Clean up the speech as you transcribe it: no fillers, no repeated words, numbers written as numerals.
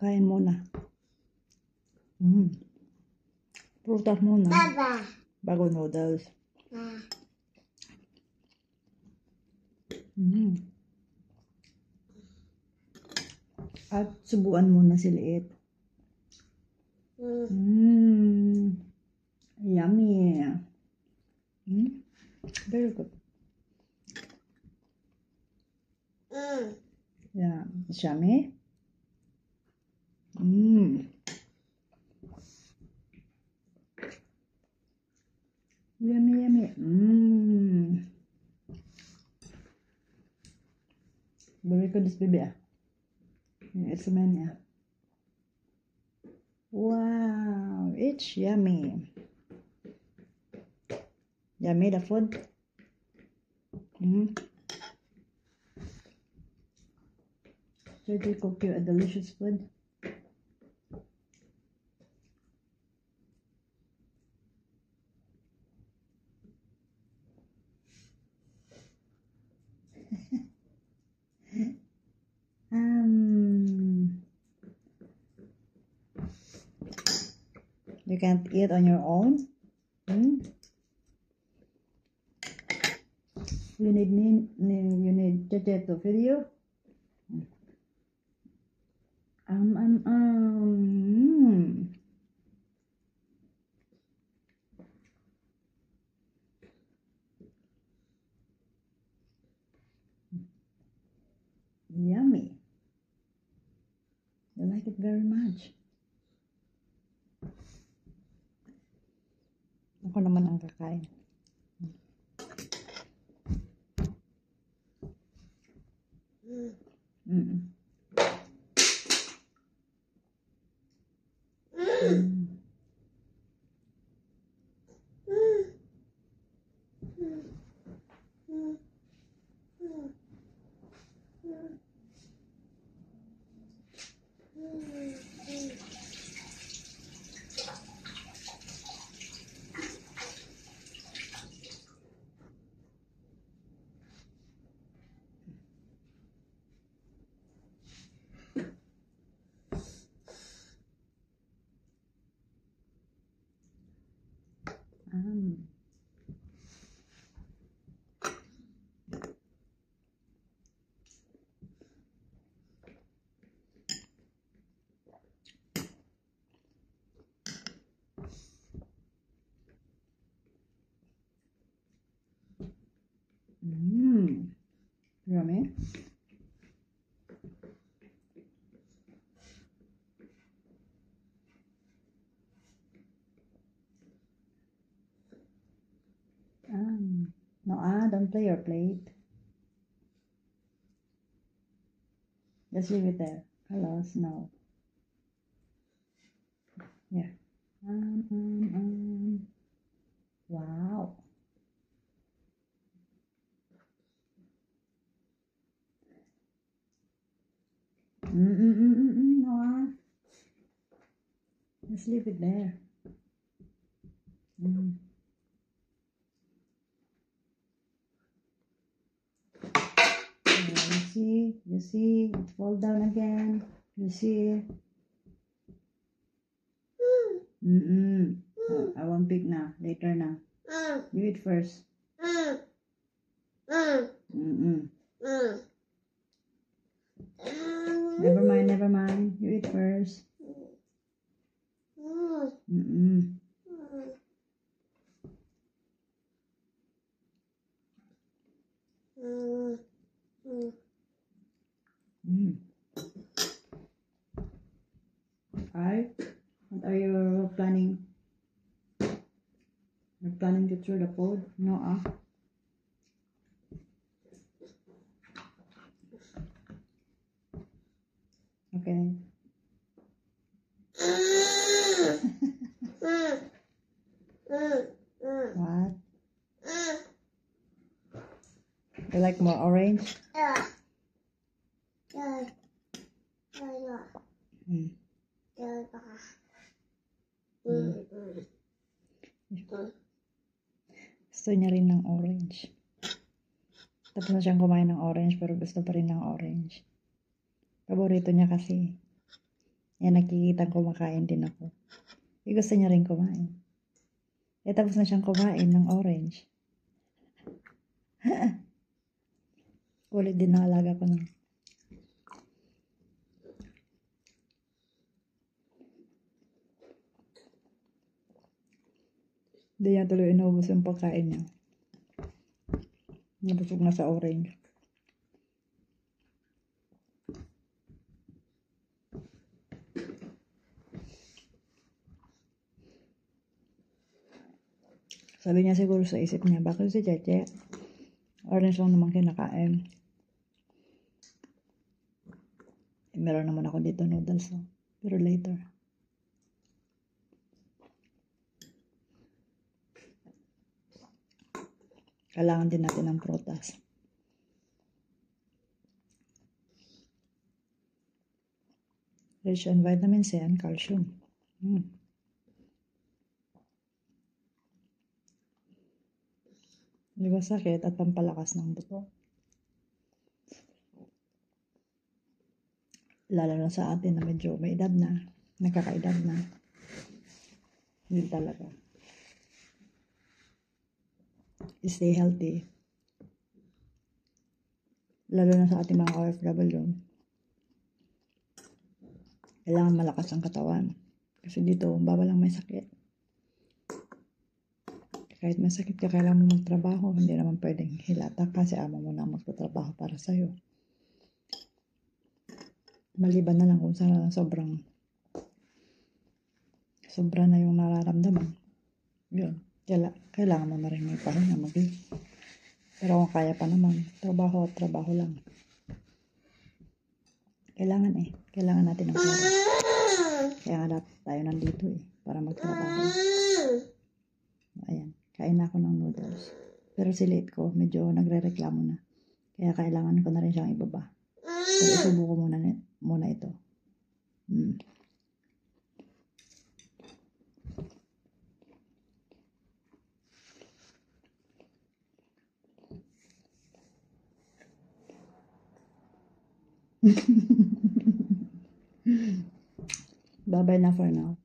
Kain muna. Prutas muna. Baba. Bago noodles. At subuan muna si Liit. Yummy. Very good. Yeah, it's yummy. Yummy, yummy. Very good this baby. It's a man. Wow, it's yummy. Yummy the food. So they cook you a delicious food. You can't eat on your own. You need Jeje to feed you. Yummy. You like it very much. Ako naman ang kakain. Yummy. No, don't play your plate. Just leave it there. Hello, Snow. Yeah. Wow. No. Just leave it there. You see, it fall down again. You see. I won't pick now. Later now. You eat first. Never mind. You eat first. Alright. What are you planning? You're planning to throw the food? No, Okay. What? You like more orange? Gusto niya rin ng orange. Tapos na siyang kumain ng orange pero gusto pa rin ng orange. Paborito niya kasi. Yan, nakikita kumakain din ako. Gusto niya rin kumain. Tapos na siyang kumain ng orange. Ulit din na alaga ko ng. Hindi niya tuloy inubos yung pagkain niya. Nabusog na sa orange. Sabi niya siguro sa isip niya, bakit si Cheche? Orange lang naman kinakain. Meron naman ako dito noodles. So. Pero later. Kailangan din natin ng prutas. Rich in vitamin C and calcium. Di ba sakit at pampalakas ng buto? Lalo na sa atin na medyo may edad na, nagkakaedad na. Hindi talaga. Stay healthy. Lalo na sa ating mga OFW. Kailangan malakas ang katawan. Kasi dito, bawal lang may sakit. Kahit may sakit ka, kailangan mo magtrabaho. Hindi naman pwedeng hilata kasi amo mo na magtatrabaho para sa'yo. Maliban na lang kung sobra na yung nararamdaman. Yun. Kailangan mo na rin may pahinga Pero kung kaya pa naman, trabaho lang. Kailangan natin ng pera. Kaya nga tayo nandito para magtrabaho. Ayan, kain na ako ng noodles. Pero si late ko, medyo nagre-reklamo na. Kaya kailangan ko na rin siyang ibaba. Pero isubo ko muna ito. Bye-bye na for now.